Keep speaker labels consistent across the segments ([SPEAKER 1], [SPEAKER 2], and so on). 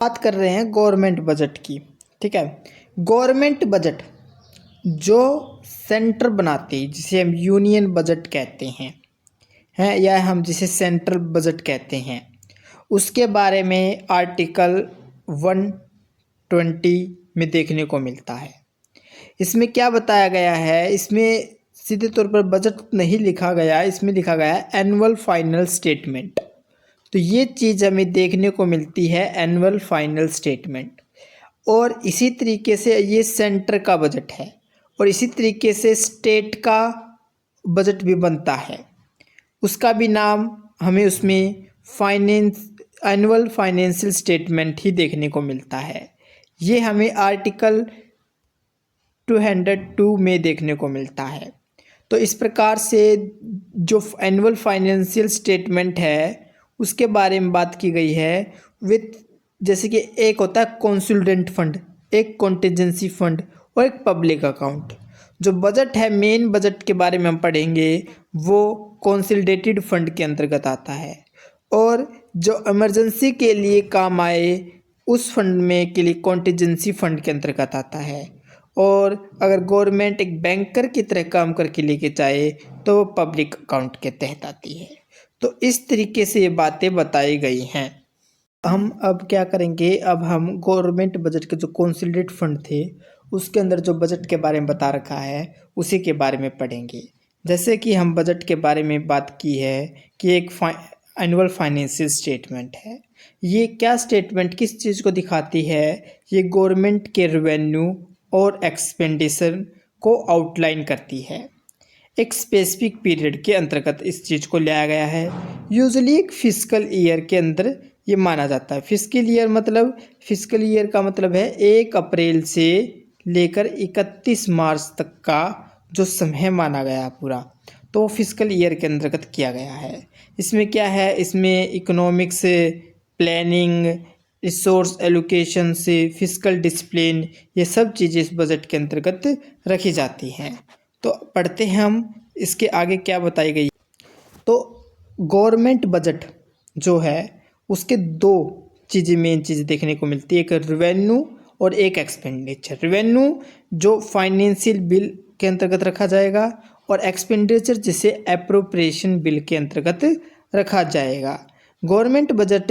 [SPEAKER 1] बात कर रहे हैं गवर्नमेंट बजट की। ठीक है, गवर्नमेंट बजट जो सेंटर बनाती है जिसे हम यूनियन बजट कहते हैं या हम जिसे सेंट्रल बजट कहते हैं, उसके बारे में आर्टिकल 120 में देखने को मिलता है। इसमें क्या बताया गया है, इसमें सीधे तौर पर बजट नहीं लिखा गया, इसमें लिखा गया है एनुअल फाइनल स्टेटमेंट। तो ये चीज़ हमें देखने को मिलती है एनुअल फाइनल स्टेटमेंट। और इसी तरीके से ये सेंटर का बजट है और इसी तरीके से स्टेट का बजट भी बनता है, उसका भी नाम हमें उसमें फाइनेंस एनुअल फाइनेंशियल स्टेटमेंट ही देखने को मिलता है। ये हमें आर्टिकल 202 में देखने को मिलता है। तो इस प्रकार से जो एनुअल फाइनेंशियल स्टेटमेंट है उसके बारे में बात की गई है विथ, जैसे कि एक होता है कॉन्सोलिडेंट फंड, एक कॉन्टिजेंसी फंड और एक पब्लिक अकाउंट। जो बजट है, मेन बजट के बारे में हम पढ़ेंगे, वो कॉन्सोलिडेटेड फंड के अंतर्गत आता है। और जो इमरजेंसी के लिए काम आए उस फंड में के लिए कॉन्टिजेंसी फंड के अंतर्गत आता है। और अगर गवर्नमेंट एक बैंकर की तरह काम करके लेके जाए तो वो पब्लिक अकाउंट के तहत आती है। तो इस तरीके से ये बातें बताई गई हैं। हम अब क्या करेंगे, अब हम गवर्नमेंट बजट के जो कॉन्सोलिडेटेड फंड थे उसके अंदर जो बजट के बारे में बता रखा है उसी के बारे में पढ़ेंगे। जैसे कि हम बजट के बारे में बात की है कि एक एनुअल फाइनेंशियल स्टेटमेंट है। ये क्या स्टेटमेंट किस चीज़ को दिखाती है, ये गवर्नमेंट के रेवेन्यू और एक्सपेंडिचर को आउटलाइन करती है। एक स्पेसिफिक पीरियड के अंतर्गत इस चीज़ को लाया गया है। यूजुअली एक फिस्कल ईयर के अंदर ये माना जाता है। फिस्कल ईयर का मतलब है 1 अप्रैल से लेकर 31 मार्च तक का जो समय माना गया पूरा, तो फिस्कल ईयर के अंतर्गत किया गया है। इसमें क्या है, इसमें इकोनॉमिक्स प्लानिंग, रिसोर्स एलोकेशन से फिस्कल डिसिप्लिन, ये सब चीज़ें इस बजट के अंतर्गत रखी जाती हैं। तो पढ़ते हैं हम इसके आगे क्या बताई गई। तो गवर्नमेंट बजट जो है उसके दो चीज़ें, मेन चीज़ें देखने को मिलती है, एक रेवेन्यू और एक एक्सपेंडिचर। रेवेन्यू जो फाइनेंशियल बिल के अंतर्गत रखा जाएगा और एक्सपेंडिचर जिसे एप्रोप्रिएशन बिल के अंतर्गत रखा जाएगा। गवर्नमेंट बजट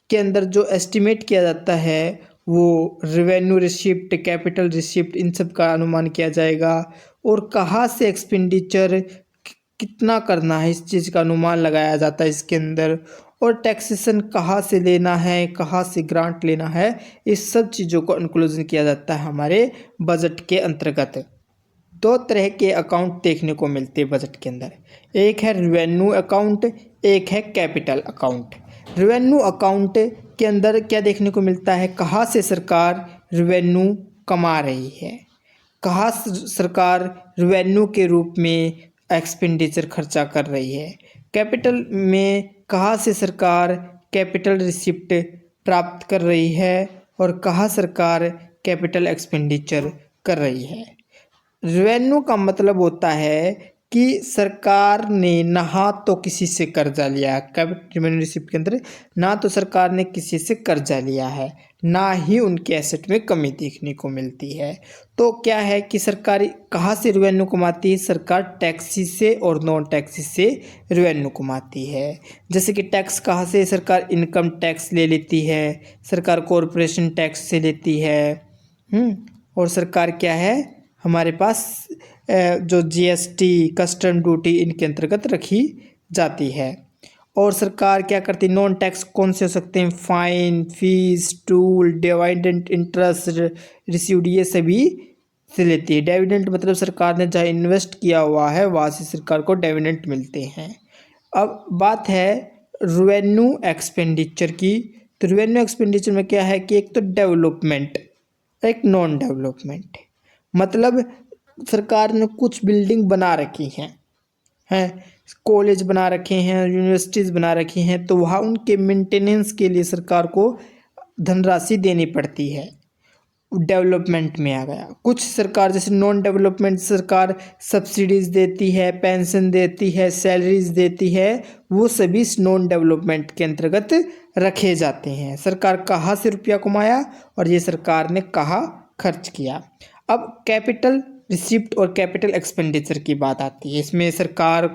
[SPEAKER 1] के अंदर जो एस्टिमेट किया जाता है वो रेवेन्यू रिसिप्ट, कैपिटल रिसिप्ट, इन सब का अनुमान किया जाएगा। और कहाँ से एक्सपेंडिचर कितना करना है इस चीज़ का अनुमान लगाया जाता है इसके अंदर। और टैक्सेशन कहाँ से लेना है, कहाँ से ग्रांट लेना है, इस सब चीज़ों को इंक्लूजन किया जाता है हमारे बजट के अंतर्गत। दो तरह के अकाउंट देखने को मिलते हैं बजट के अंदर, एक है रेवेन्यू अकाउंट, एक है कैपिटल अकाउंट। रेवेन्यू अकाउंट के अंदर क्या देखने को मिलता है, कहाँ से सरकार रेवेन्यू कमा रही है, कहाँ सरकार रेवेन्यू के रूप में एक्सपेंडिचर खर्चा कर रही है। कैपिटल में कहाँ से सरकार कैपिटल रिसिप्ट प्राप्त कर रही है और कहाँ सरकार कैपिटल एक्सपेंडिचर कर रही है। रेवेन्यू का मतलब होता है कि सरकार ने ना तो किसी से कर्जा लिया है, कैपिटल रेवेन्यू रिसिप्ट के अंदर ना तो सरकार ने किसी से कर्जा लिया है, ना ही उनके एसेट में कमी देखने को मिलती है। तो क्या है कि सरकार कहाँ से रेवेन्यू कमाती है, सरकार टैक्सी से और नॉन टैक्सी से रेवेन्यू कमाती है। जैसे कि टैक्स कहाँ से, सरकार इनकम टैक्स ले लेती है, सरकार कॉरपोरेशन टैक्स से लेती है। और सरकार क्या है हमारे पास जो जीएसटी, कस्टम ड्यूटी इनके अंतर्गत रखी जाती है। और सरकार क्या करती है, नॉन टैक्स कौन से हो सकते हैं, fine, fees, tool, dividend, interest received, ये सभी से लेती है। डिविडेंड मतलब सरकार ने जहाँ इन्वेस्ट किया हुआ है वहाँ से सरकार को डिविडेंड मिलते हैं। अब बात है रेवेन्यू एक्सपेंडिचर की। तो रेवेन्यू एक्सपेंडिचर में क्या है कि एक तो डेवलपमेंट, एक नॉन डेवलपमेंट। मतलब सरकार ने कुछ बिल्डिंग बना रखी हैं, कॉलेज बना रखे हैं, यूनिवर्सिटीज़ बना रखी हैं, तो वहाँ उनके मेंटेनेंस के लिए सरकार को धनराशि देनी पड़ती है। डेवलपमेंट में आ गया। कुछ सरकार जैसे नॉन डेवलपमेंट सरकार सब्सिडीज देती है, पेंशन देती है, सैलरीज देती है, वो सभी इस नॉन डेवलपमेंट के अंतर्गत रखे जाते हैं। सरकार कहाँ से रुपया कमाया और ये सरकार ने कहाँ खर्च किया। अब कैपिटल रिसिप्ट और कैपिटल एक्सपेंडिचर की बात आती है। इसमें सरकार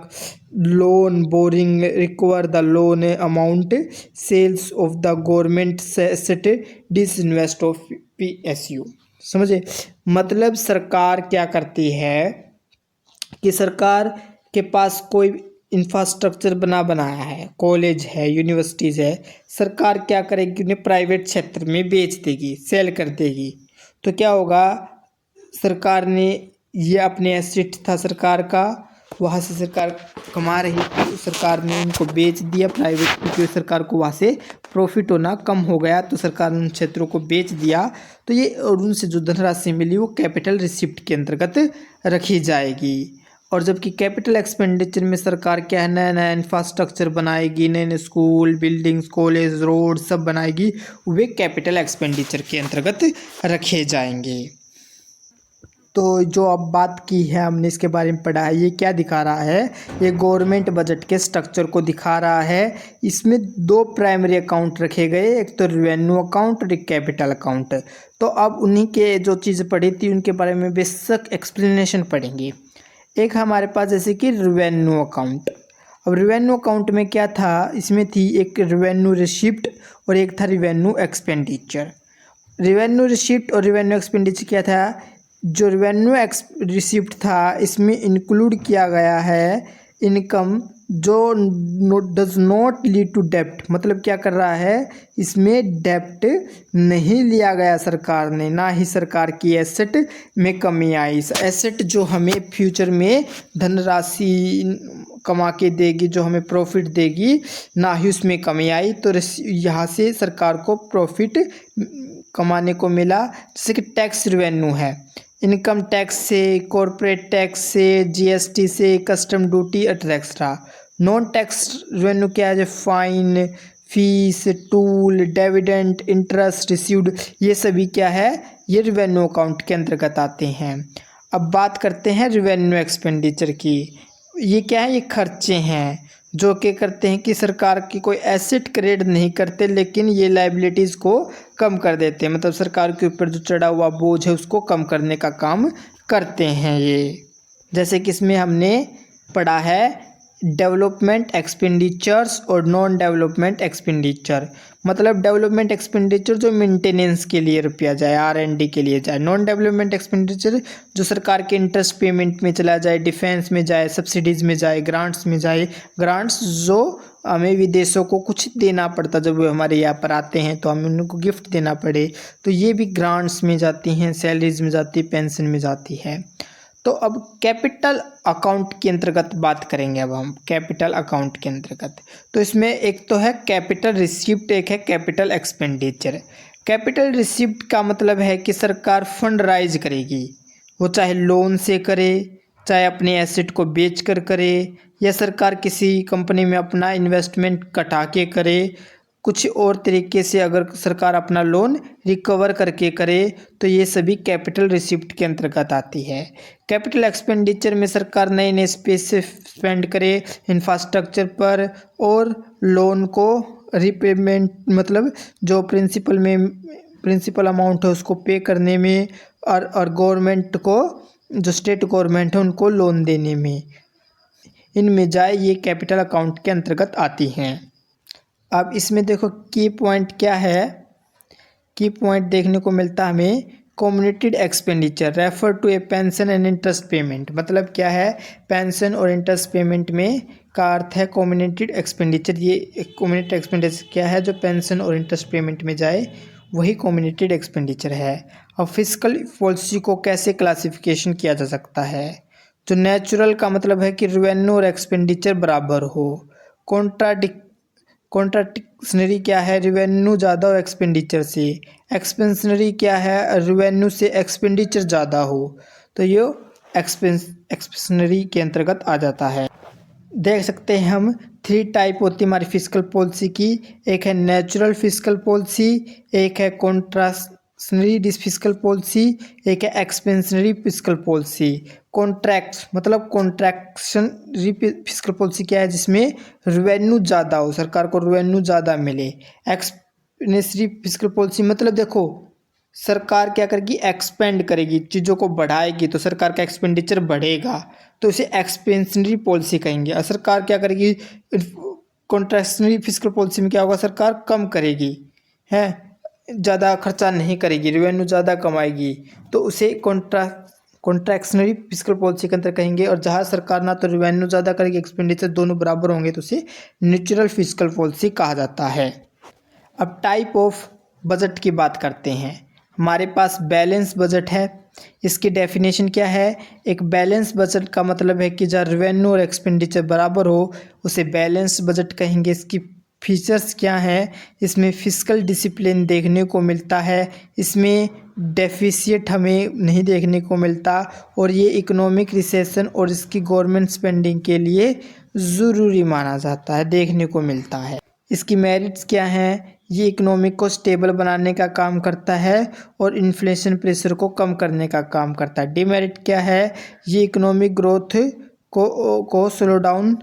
[SPEAKER 1] loan borrowing recover the loan amount sales of the government set disinvest of PSU। समझे, मतलब सरकार क्या करती है कि सरकार के पास कोई इंफ्रास्ट्रक्चर बनाया है, कॉलेज है, यूनिवर्सिटीज़ है, सरकार क्या करेगी, उन्हें प्राइवेट क्षेत्र में बेच देगी, सेल कर देगी। तो क्या होगा, सरकार ने ये अपने एसेट था सरकार का, वहाँ से सरकार कमा रही थी, सरकार ने उनको बेच दिया प्राइवेट, क्योंकि सरकार को वहाँ से प्रॉफिट होना कम हो गया, तो सरकार ने उन क्षेत्रों को बेच दिया। तो ये और उनसे जो धनराशि मिली वो कैपिटल रिसिप्ट के अंतर्गत रखी जाएगी। और जबकि कैपिटल एक्सपेंडिचर में सरकार क्या है, नया नया इंफ्रास्ट्रक्चर बनाएगी, नए नए स्कूल, बिल्डिंग्स, कॉलेज, रोड सब बनाएगी, वे कैपिटल एक्सपेंडिचर के अंतर्गत रखे जाएंगे। तो जो अब बात की है हमने, इसके बारे में पढ़ा है, ये क्या दिखा रहा है, ये गवर्नमेंट बजट के स्ट्रक्चर को दिखा रहा है। इसमें दो प्राइमरी अकाउंट रखे गए, एक तो रेवेन्यू अकाउंट और एक कैपिटल अकाउंट। तो अब उन्हीं के जो चीज़ें पढ़ी थी उनके बारे में बेसिक एक्सप्लेनेशन पढ़ेंगे। एक हमारे पास जैसे कि रेवेन्यू अकाउंट। अब रेवेन्यू अकाउंट में क्या था, इसमें थी एक रेवेन्यू रिसिप्ट और एक था रेवेन्यू एक्सपेंडिचर। रेवेन्यू रिसिप्ट और रेवेन्यू एक्सपेंडिचर क्या था, जो रेवेन्यू रिसिप्ट था इसमें इंक्लूड किया गया है इनकम जो डज नॉट लीड टू डेप्ट, मतलब क्या कर रहा है, इसमें डेप्ट नहीं लिया गया सरकार ने, ना ही सरकार की एसेट में कमी आई। एसेट जो हमें फ्यूचर में धनराशि कमा के देगी, जो हमें प्रॉफिट देगी, ना ही उसमें कमी आई। तो यहाँ से सरकार को प्रॉफिट कमाने को मिला। जैसे कि टैक्स रेवेन्यू है, इनकम टैक्स से, कॉरपोरेट टैक्स से, GST से, custom duty etcetera. Non tax revenue क्या है, जो fine, fees, tool, dividend, interest received, ये सभी क्या है, ये रेवेन्यू अकाउंट के अंतर्गत आते हैं। अब बात करते हैं रेवेन्यू एक्सपेंडिचर की। ये क्या है, ये खर्चे हैं जो कि करते हैं कि सरकार की कोई एसेट क्रिएट नहीं करते, लेकिन ये लाइबिलिटीज़ को कम कर देते हैं, मतलब सरकार के ऊपर जो चढ़ा हुआ बोझ है उसको कम करने का काम करते हैं ये। जैसे कि इसमें हमने पढ़ा है डेवलपमेंट एक्सपेंडिचर्स और नॉन डेवलपमेंट एक्सपेंडिचर। मतलब डेवलपमेंट एक्सपेंडिचर जो मेंटेनेंस के लिए रुपया जाए, R&D के लिए जाए। नॉन डेवलपमेंट एक्सपेंडिचर जो सरकार के इंटरेस्ट पेमेंट में चला जाए, डिफेंस में जाए, सब्सिडीज़ में जाए, ग्रांट्स में जाए। ग्रांट्स जो हमें विदेशों को कुछ देना पड़ता, जब वो हमारे यहाँ पर आते हैं तो हमें उनको गिफ्ट देना पड़े, तो ये भी ग्रांट्स में जाती हैं, सैलरीज में जाती है, पेंशन में जाती है। तो अब कैपिटल अकाउंट के अंतर्गत बात करेंगे। अब हम कैपिटल अकाउंट के अंतर्गत, तो इसमें एक तो है कैपिटल रिसिप्ट, एक है कैपिटल एक्सपेंडिचर। कैपिटल रिसिप्ट का मतलब है कि सरकार फंड राइज करेगी, वो चाहे लोन से करे, चाहे अपने एसेट को बेच कर करे, या सरकार किसी कंपनी में अपना इन्वेस्टमेंट कटा के करे, कुछ और तरीके से अगर सरकार अपना लोन रिकवर करके करे, तो ये सभी कैपिटल रिसिप्ट के अंतर्गत आती है। कैपिटल एक्सपेंडिचर में सरकार नए नए स्पेस से स्पेंड करे इंफ्रास्ट्रक्चर पर, और लोन को रीपेमेंट, मतलब जो प्रिंसिपल अमाउंट है उसको पे करने में, और गवर्नमेंट को, जो स्टेट गवर्नमेंट है उनको लोन देने में, इनमें जाए, ये कैपिटल अकाउंट के अंतर्गत आती हैं। अब इसमें देखो की पॉइंट क्या है, की पॉइंट देखने को मिलता हमें, committed expenditure refer to a pension and interest payment. मतलब क्या है, पेंशन और इंटरेस्ट पेमेंट में का अर्थ है कम्युनिटेड एक्सपेंडिचर। ये कम्युनिटेड एक्सपेंडिचर क्या है, जो पेंशन और इंटरेस्ट पेमेंट में जाए, वही कम्युनिटेड एक्सपेंडिचर है। अब फिस्कल पॉलिसी को कैसे क्लासिफिकेशन किया जा सकता है, जो नेचुरल का मतलब है कि रेवेन्यू और एक्सपेंडिचर बराबर हो। कॉन्ट्राडिक्शनरी क्या है, रेवेन्यू ज़्यादा हो एक्सपेंडिचर से। एक्सपेंशनरी क्या है, रेवेन्यू से एक्सपेंडिचर ज़्यादा हो, तो ये एक्सपेंशनरी के अंतर्गत आ जाता है। देख सकते हैं हम 3 टाइप होती है हमारी फिस्कल पॉलिसी की। एक है नेचुरल फिस्कल पॉलिसी, एक है कॉन्ट्रैक्शनरी फिस्कल पॉलिसी, एक है एक्सपेंशनरी फिस्कल पॉलिसी। कॉन्ट्रैक्ट मतलब कॉन्ट्रैक्शनरी फिस्कल पॉलिसी क्या है, जिसमें रेवेन्यू ज़्यादा हो, सरकार को रेवेन्यू ज़्यादा मिले। एक्सपेंशनरी फिस्कल पॉलिसी मतलब देखो सरकार क्या करेगी, एक्सपेंड करेगी, चीज़ों को बढ़ाएगी तो सरकार का एक्सपेंडिचर बढ़ेगा, तो इसे एक्सपेंशनरी पॉलिसी कहेंगे। और सरकार क्या करेगी, कॉन्ट्रैक्शनरी फिस्कल पॉलिसी में क्या होगा, सरकार कम करेगी, है ज़्यादा खर्चा नहीं करेगी, रेवेन्यू ज़्यादा कमाएगी, तो उसे कॉन्ट्रैक्शनरी फिस्कल पॉलिसी के अंदर कहेंगे। और जहाँ सरकार ना तो रेवेन्यू ज़्यादा करेगी, एक्सपेंडिचर दोनों बराबर होंगे, तो उसे न्यूट्रल फिस्कल पॉलिसी कहा जाता है। अब टाइप ऑफ बजट की बात करते हैं। हमारे पास बैलेंस बजट है, इसकी डेफिनेशन क्या है, एक बैलेंस बजट का मतलब है कि जहाँ रेवेन्यू और एक्सपेंडिचर बराबर हो उसे बैलेंस बजट कहेंगे। इसकी फीचर्स क्या हैं, इसमें फिस्कल डिसिप्लिन देखने को मिलता है, इसमें डेफिसिट हमें नहीं देखने को मिलता, और ये इकोनॉमिक रिसेशन और इसकी गवर्नमेंट स्पेंडिंग के लिए ज़रूरी माना जाता है, देखने को मिलता है। इसकी मेरिट्स क्या हैं, ये इकोनॉमिक को स्टेबल बनाने का काम करता है और इन्फ्लेशन प्रेशर को कम करने का काम करता है। डिमेरिट क्या है, ये इकोनॉमिक ग्रोथ को स्लो डाउन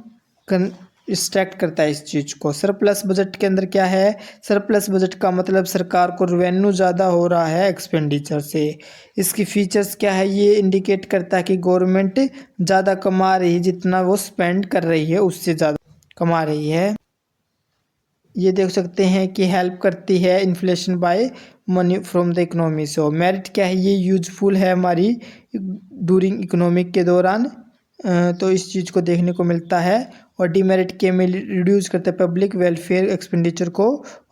[SPEAKER 1] डिस्ट्रैक्ट करता है इस चीज़ को। सरप्लस बजट के अंदर क्या है, सरप्लस बजट का मतलब सरकार को रेवेन्यू ज़्यादा हो रहा है एक्सपेंडिचर से। इसकी फीचर्स क्या है, ये इंडिकेट करता है कि गवर्नमेंट ज़्यादा कमा रही है, जितना वो स्पेंड कर रही है उससे ज़्यादा कमा रही है। ये देख सकते हैं कि हेल्प करती है inflation by money from the economy. So merit क्या है, ये यूजफुल है हमारी ड्यूरिंग इकोनॉमिक के दौरान, तो इस चीज़ को देखने को मिलता है। और डिमेरिट के में रिड्यूस करते हैं पब्लिक वेलफेयर एक्सपेंडिचर को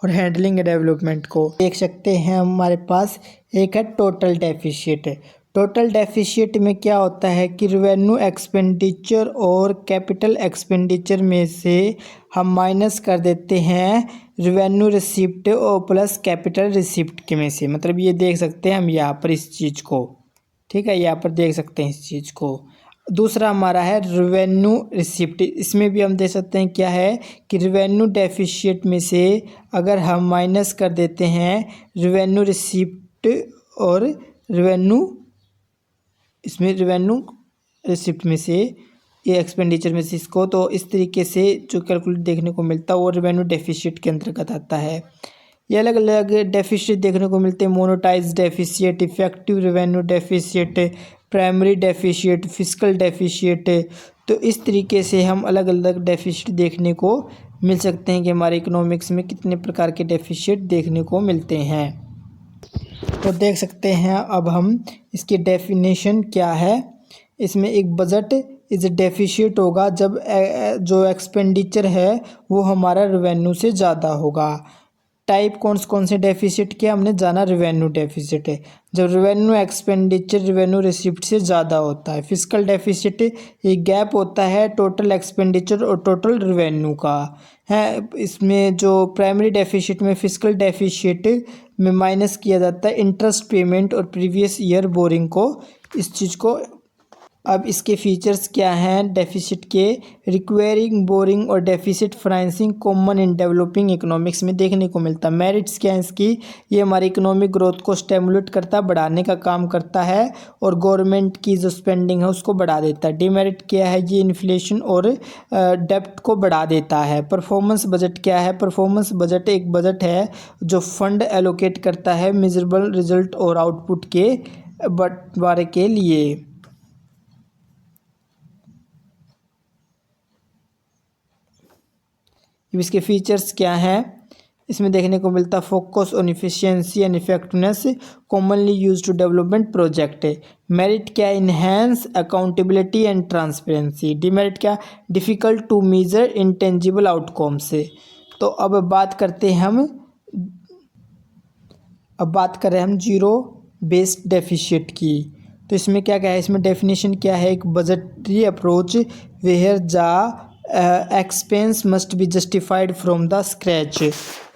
[SPEAKER 1] और हैंडलिंग डेवलपमेंट को। देख सकते हैं हमारे पास एक है टोटल डेफिशिएट। टोटल डेफिशिएट में क्या होता है कि रेवेन्यू एक्सपेंडिचर और कैपिटल एक्सपेंडिचर में से हम माइनस कर देते हैं रेवेन्यू रिसिप्ट और प्लस कैपिटल रिसिप्ट के में से। मतलब ये देख सकते हैं हम यहाँ पर इस चीज़ को, ठीक है, यहाँ पर देख सकते हैं इस चीज़ को। दूसरा हमारा है रेवेन्यू रिसिप्ट, इसमें भी हम देख सकते हैं क्या है कि रेवेन्यू डेफिशिएट में से अगर हम माइनस कर देते हैं रेवेन्यू रिसिप्ट और रेवेन्यू, इसमें रेवेन्यू रिसिप्ट में से ये एक्सपेंडिचर में से इसको, तो इस तरीके से जो कैलकुलेट देखने को मिलता है वो रेवेन्यू डेफिशिएट के अंतर्गत आता है। ये अलग अलग डेफिशिएट देखने को मिलते हैं, monetize deficit, effective revenue deficit, primary deficit, fiscal deficit. तो इस तरीके से हम अलग अलग डेफिशिएट देखने को मिल सकते हैं कि हमारे इकोनॉमिक्स में कितने प्रकार के डेफिशिएट देखने को मिलते हैं। तो देख सकते हैं अब हम इसकी डेफिनेशन क्या है। इसमें एक बजट इज डेफिशिएट होगा जब जो एक्सपेंडिचर है वो हमारा रेवेन्यू से ज़्यादा होगा। टाइप कौन से डेफिसिट के हमने जाना, रेवेन्यू डेफिसिट है जब रेवेन्यू एक्सपेंडिचर रेवेन्यू रिसिप्ट से ज़्यादा होता है। फिस्कल डेफिसिट ये गैप होता है टोटल एक्सपेंडिचर और टोटल रेवेन्यू का है। इसमें जो प्राइमरी डेफिसिट में फिस्कल डेफिसिट में माइनस किया जाता है इंटरेस्ट पेमेंट और प्रीवियस ईयर बोरिंग को, इस चीज़ को। अब इसके फीचर्स क्या हैं डेफिसिट के, रिक्वायरिंग बोरिंग और deficit financing common in developing economics में देखने को मिलता है। मेरिट्स क्या है इसकी, ये हमारी इकोनॉमिक ग्रोथ को स्टिमुलेट करता है, बढ़ाने का काम करता है और गवर्नमेंट की जो स्पेंडिंग है उसको बढ़ा देता है। डिमेरिट क्या है, ये इन्फ्लेशन और डेब्ट को बढ़ा देता है। परफॉर्मेंस बजट क्या है, परफॉर्मेंस बजट एक बजट है जो फंड एलोकेट करता है मेजरेबल रिजल्ट और आउटपुट के बंटवारे के लिए। इसके फीचर्स क्या हैं, इसमें देखने को मिलता है focus on efficiency and effectiveness commonly used to development project. Merit क्या, enhance accountability and transparency. Demerit क्या, difficult to measure intangible outcomes. तो अब बात करते हैं हम जीरो बेस्ड डेफिशिएट की। तो इसमें क्या क्या है, इसमें डेफिनेशन क्या है, एक बजटरी अप्रोच वेयर जा expense must be justified from the scratch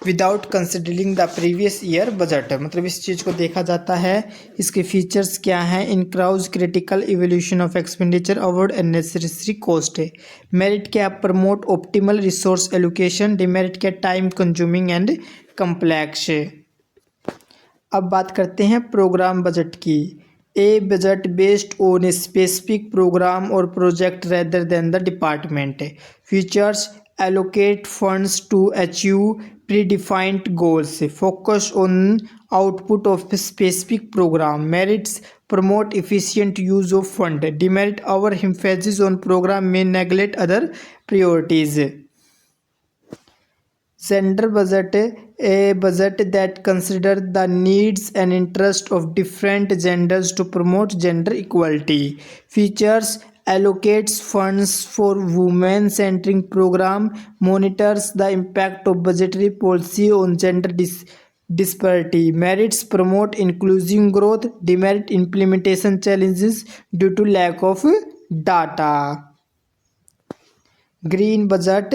[SPEAKER 1] without considering the previous year budget। मतलब इस चीज़ को देखा जाता है। इसके फीचर्स क्या हैं, includes critical evolution of expenditure avoid unnecessary cost. Merit क्या, promote optimal resource allocation. Demerit क्या, टाइम कंज्यूमिंग एंड कम्प्लेक्स। अब बात करते हैं प्रोग्राम बजट की। A budget based on a specific programme और project rather than the department. Features allocate funds to achieve predefined goals, focus on output of a specific program, merits promote efficient use of fund, demerit our emphasis on program may neglect other priorities. Gender budget, a budget that considers the needs and interests of different genders to promote gender equality. Features allocates funds for women-centering program, monitors the impact of budgetary policy on gender disparity. Merits promote inclusive growth, demerit implementation challenges due to lack of data. Green budget,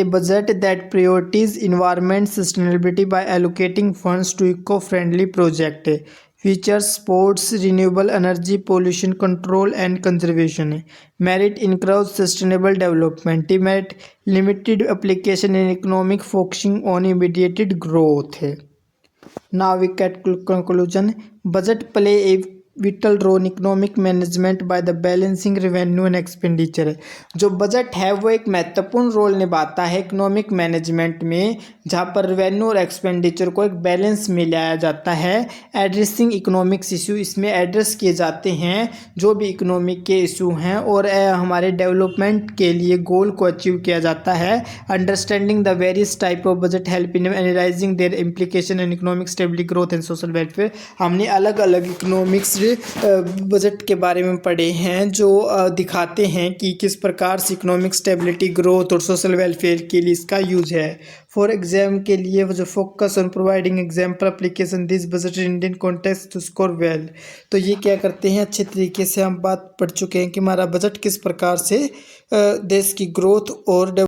[SPEAKER 1] a budget that prioritizes environment sustainability by allocating funds to eco-friendly projects. Features sports, renewable energy, pollution control and conservation. Merit encourage sustainable development. Demerit limited application in economic focusing on immediate growth. Now we get conclusion. Budget play a vital role in economic management by the balancing revenue and expenditure. जो budget है वो एक महत्वपूर्ण role निभाता है economic management में, जहाँ पर रेवेन्यू और एक्सपेंडिचर को एक बैलेंस में लाया जाता है। एड्रेसिंग इकोनॉमिक्स इशू, इसमें एड्रेस किए जाते हैं जो भी इकोनॉमिक के इशू हैं और हमारे डेवलपमेंट के लिए गोल को अचीव किया जाता है। Understanding the various type of budget help in analysing their implication in economic stability growth and social welfare. हमने अलग अलग इकोनॉमिक्स बजट के बारे में पढ़े हैं जो दिखाते हैं कि किस प्रकार से इकोनॉमिक स्टेबिलिटी ग्रोथ और सोशल वेलफेयर के लिए इसका यूज है। फॉर एग्जाम के लिए वो जो focus on providing example application this budget in Indian context to score well. तो ये क्या करते हैं, अच्छे तरीके से हम बात पढ़ चुके हैं कि हमारा बजट किस प्रकार से देश की ग्रोथ और